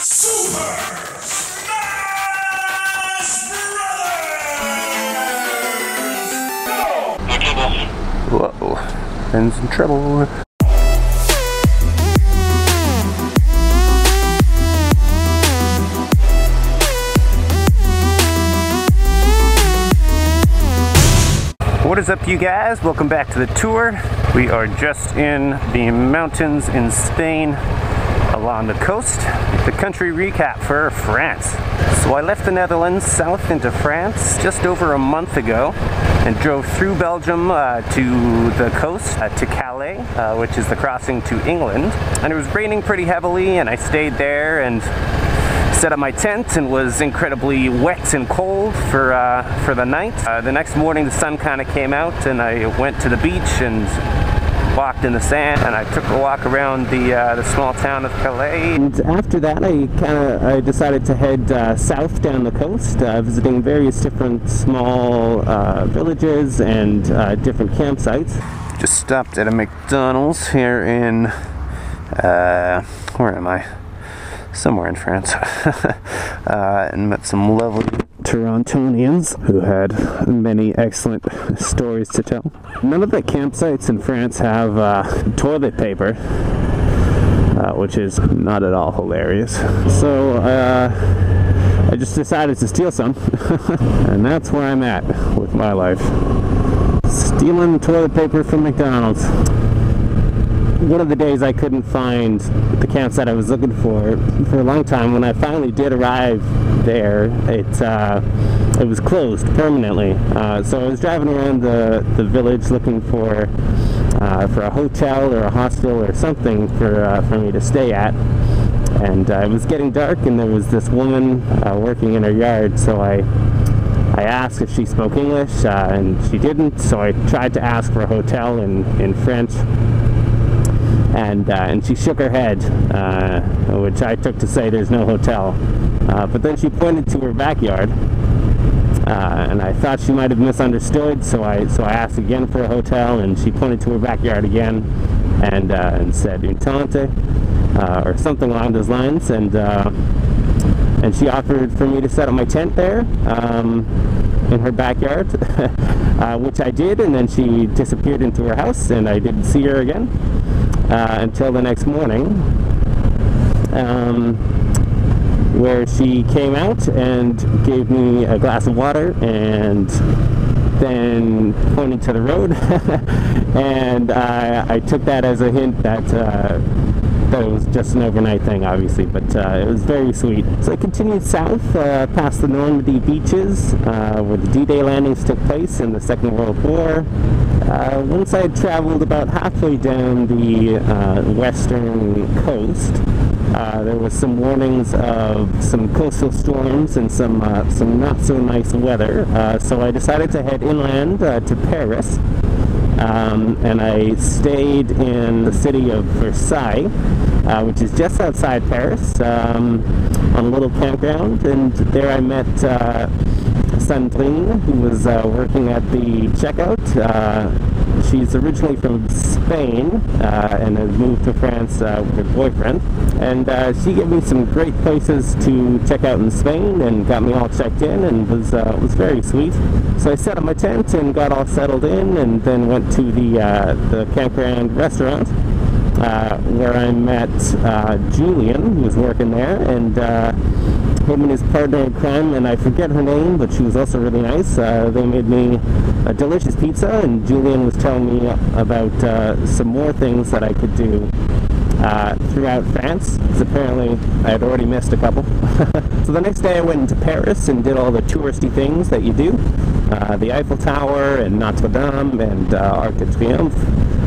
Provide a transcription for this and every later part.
Super Smash Brothers! Whoa, Ben's in trouble. What is up, you guys? Welcome back to the tour. We are just in the mountains in Spain along the coast. The country recap for France. So I left the Netherlands south into France just over a month ago and drove through Belgium to the coast, to Calais, which is the crossing to England. And it was raining pretty heavily, and I stayed there and set up my tent and was incredibly wet and cold for the night. The next morning the sun kind of came out and I went to the beach and walked in the sand, and I took a walk around the small town of Calais. And after that I decided to head south down the coast, visiting various different small villages and different campsites. Just stopped at a McDonald's here in, where am I? Somewhere in France, and met some lovely Torontonians who had many excellent stories to tell. None of the campsites in France have toilet paper, which is not at all hilarious. So I just decided to steal some, and that's where I'm at with my life. Stealing toilet paper from McDonald's. One of the days I couldn't find the campsite I was looking for a long time. When I finally did arrive there, it was closed permanently. So I was driving around the village looking for a hotel or a hostel or something for me to stay at. And it was getting dark, and there was this woman working in her yard. So I asked if she spoke English, and she didn't. So I tried to ask for a hotel in French. And she shook her head, which I took to say there's no hotel. But then she pointed to her backyard, and I thought she might have misunderstood, so I asked again for a hotel, and she pointed to her backyard again, and said "une tente," or something along those lines, and she offered for me to set up my tent there in her backyard, which I did, and then she disappeared into her house, and I didn't see her again. Until the next morning, where she came out and gave me a glass of water and then pointed to the road. And I took that as a hint that it was just an overnight thing, obviously, but it was very sweet. So I continued south past the Normandy beaches, where the D-Day landings took place in the Second World War. Once I had traveled about halfway down the western coast, there was some warnings of some coastal storms and some not so nice weather. So I decided to head inland to Paris. And I stayed in the city of Versailles, which is just outside Paris, on a little campground, and there I met Sandrine, who was working at the checkout. She's originally from Spain and has moved to France with her boyfriend, and she gave me some great places to check out in Spain and got me all checked in, and was very sweet. So I set up my tent and got all settled in, and then went to the campground restaurant, where I met Julian, who was working there, and him and his partner in crime, and I forget her name, but she was also really nice. They made me a delicious pizza, and Julian was telling me about some more things that I could do throughout France, because apparently I had already missed a couple. So the next day I went into Paris and did all the touristy things that you do. The Eiffel Tower and Notre Dame and Arc de Triomphe,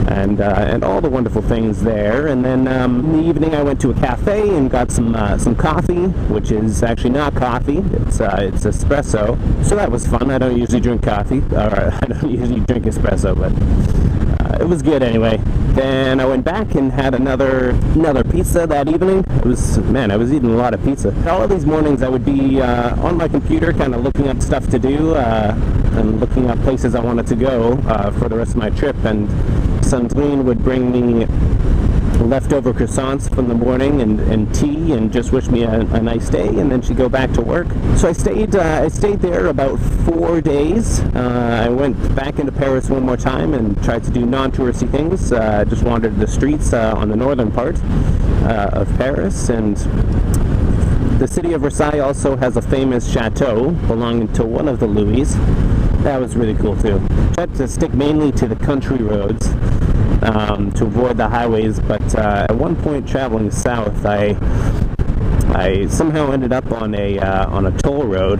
and all the wonderful things there. And then in the evening I went to a cafe and got some coffee, which is actually not coffee, it's espresso. So that was fun. I don't usually drink coffee, or I don't usually drink espresso, but it was good anyway. Then I went back and had another pizza that evening. I was eating a lot of pizza. All of these mornings I would be on my computer kind of looking up stuff to do, and looking up places I wanted to go for the rest of my trip, and Sandrine would bring me leftover croissants from the morning and tea, and just wish me a nice day, and then she'd go back to work. So I stayed there about 4 days. I went back into Paris one more time and tried to do non-touristy things. Just wandered the streets on the northern part of Paris, and the city of Versailles also has a famous chateau belonging to one of the Louis. That was really cool too. I tried to stick mainly to the country roads to avoid the highways, but at one point traveling south, I somehow ended up on a toll road,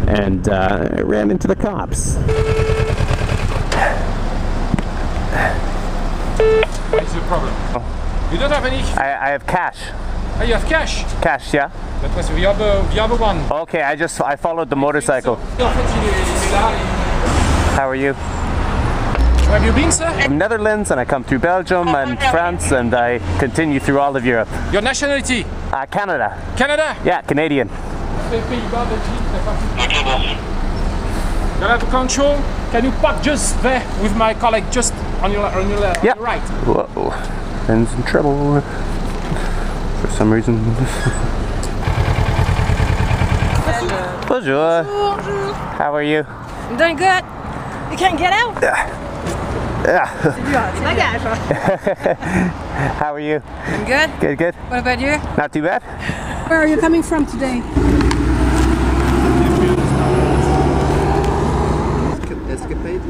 and I ran into the cops. What's the problem? Oh. You don't have any? I have cash. Oh, you have cash? Cash, yeah. That was the other one. Okay, I followed the motorcycle. How are you? Where have you been, sir? From Netherlands, and I come through Belgium and France, and I continue through all of Europe. Your nationality? Canada. Canada? Yeah, Canadian. You have control. Can you park just there with my colleague, just on your yeah. right? Whoa, friend's in trouble for some reason. Bonjour. Bonjour. How are you? I'm doing good. You can't get out? Yeah. How are you? I'm good. Good, good. What about you? Not too bad. Where are you coming from today? Escapade?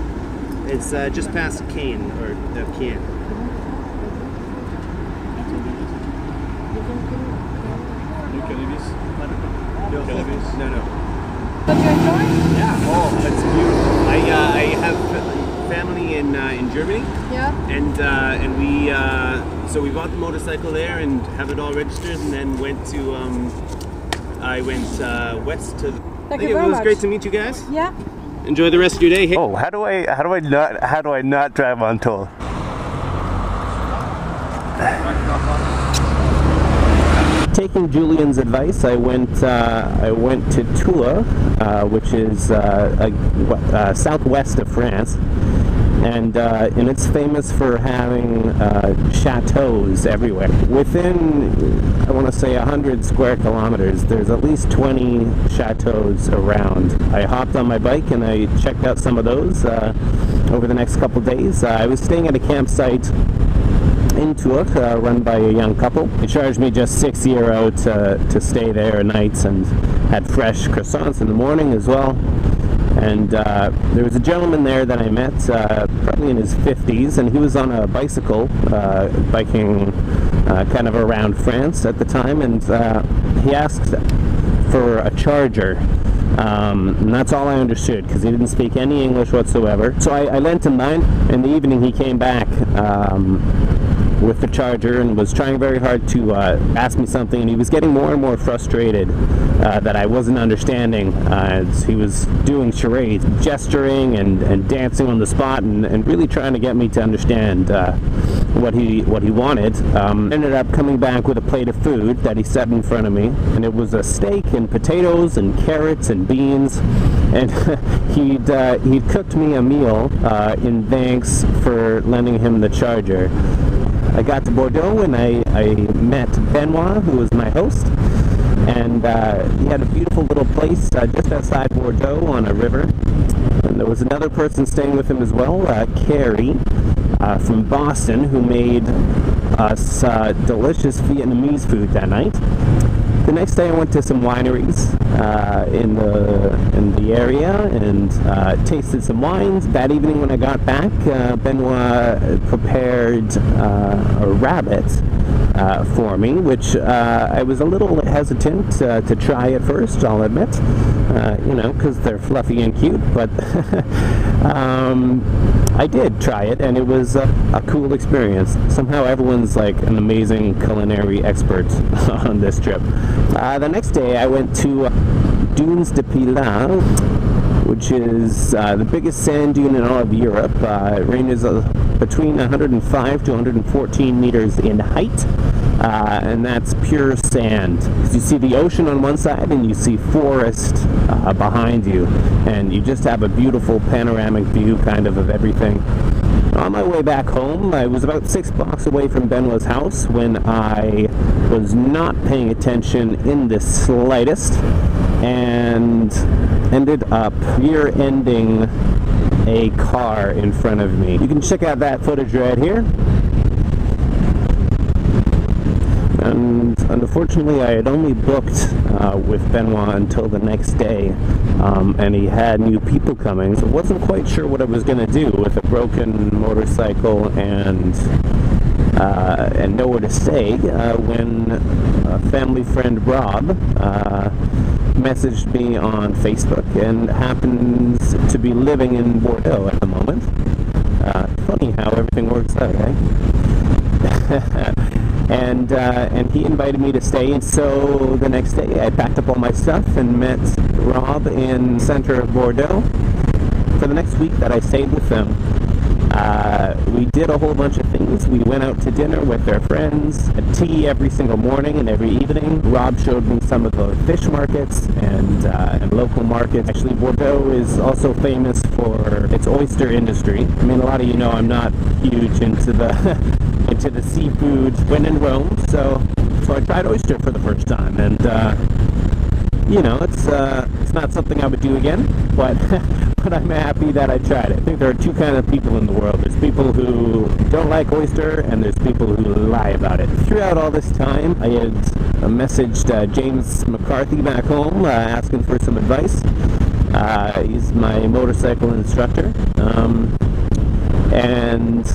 It's just past Caen, or Caen. No. Did you enjoy? Yeah. Oh, that's beautiful. I have family in Germany. Yeah. And we so we bought the motorcycle there and have it all registered, and then went to I went west to. Thank you very much. It was great to meet you guys. Yeah. Enjoy the rest of your day. Hey. Oh, how do I not drive on toll? Taking Julian's advice, I went to Tours, which is southwest of France, and it's famous for having chateaus everywhere. Within, I want to say, 100 square kilometers, there's at least 20 chateaus around. I hopped on my bike and I checked out some of those over the next couple days. I was staying at a campsite in Tours, run by a young couple. They charged me just €6 to stay there nights, and had fresh croissants in the morning as well. And there was a gentleman there that I met, probably in his 50s, and he was on a bicycle, biking kind of around France at the time, and he asked for a charger. And that's all I understood, because he didn't speak any English whatsoever. So I lent him mine. In the evening he came back with the charger and was trying very hard to ask me something, and he was getting more and more frustrated that I wasn't understanding as he was doing charades, gesturing and dancing on the spot, and really trying to get me to understand what he wanted. Ended up coming back with a plate of food that he set in front of me, and it was a steak and potatoes and carrots and beans, and he'd cooked me a meal in thanks for lending him the charger. I got to Bordeaux and I met Benoit, who was my host, and he had a beautiful little place just outside Bordeaux on a river. And there was another person staying with him as well, Carrie from Boston, who made us delicious Vietnamese food that night. The next day I went to some wineries in the area and tasted some wines. That evening when I got back, Benoit prepared a rabbit for me, which I was a little hesitant to try at first, I'll admit, you know, because they're fluffy and cute, but I did try it, and it was a cool experience. Somehow everyone's like an amazing culinary expert on this trip. The next day I went to Dunes de Pilat, which is the biggest sand dune in all of Europe. It ranges between 105 to 114 meters in height, and that's pure sand. You see the ocean on one side and you see forest behind you, and you just have a beautiful panoramic view kind of everything. On my way back home, I was about 6 blocks away from Benoit's house when I was not paying attention in the slightest and ended up rear-ending a car in front of me. You can check out that footage right here. And unfortunately, I had only booked with Benoit until the next day, and he had new people coming, so I wasn't quite sure what I was going to do with a broken motorcycle and nowhere to stay when a family friend, Rob, messaged me on Facebook and happens to be living in Bordeaux at the moment. Funny how everything works out, eh? And he invited me to stay, and so the next day I packed up all my stuff and met Rob in the center of Bordeaux for the next week that I stayed with them. We did a whole bunch of things. We went out to dinner with their friends, a tea every single morning and every evening. Rob showed me some of the fish markets and local markets. Actually, Bordeaux is also famous for its oyster industry. I mean, a lot of you know I'm not huge into the into the seafood when in Rome, so I tried oyster for the first time, and you know, it's not something I would do again, but but I'm happy that I tried it. I think there are two kinds of people in the world. There's people who don't like oyster, and there's people who lie about it. Throughout all this time, I had messaged James McCarthy back home asking for some advice. He's my motorcycle instructor, and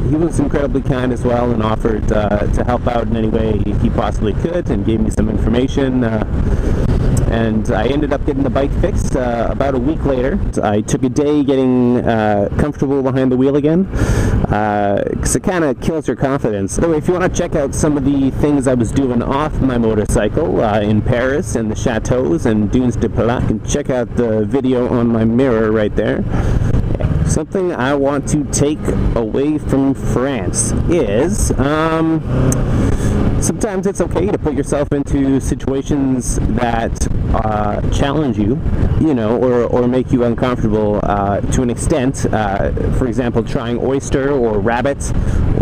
he was incredibly kind as well and offered to help out in any way he possibly could and gave me some information. And I ended up getting the bike fixed about a week later. I took a day getting comfortable behind the wheel again, because it kind of kills your confidence. So if you want to check out some of the things I was doing off my motorcycle in Paris and the chateaus and Dunes de Palac, you can check out the video on my mirror right there. Something I want to take away from France is sometimes it's okay to put yourself into situations that challenge you, you know, or make you uncomfortable to an extent. For example, trying oyster or rabbit,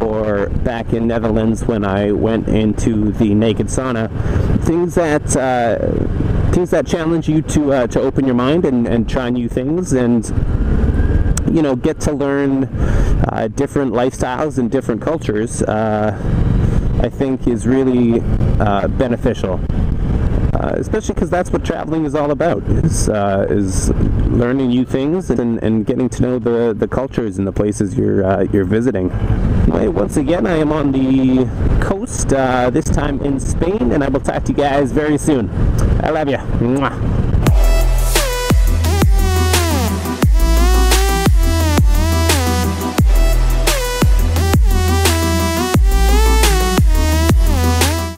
or back in Netherlands when I went into the naked sauna. Things that challenge you to open your mind and try new things, and you know, get to learn different lifestyles and different cultures, I think is really beneficial. Especially because that's what traveling is all about, is learning new things and getting to know the cultures and the places you're visiting. Anyway, once again, I am on the coast, this time in Spain, and I will talk to you guys very soon. I love you. Mwah.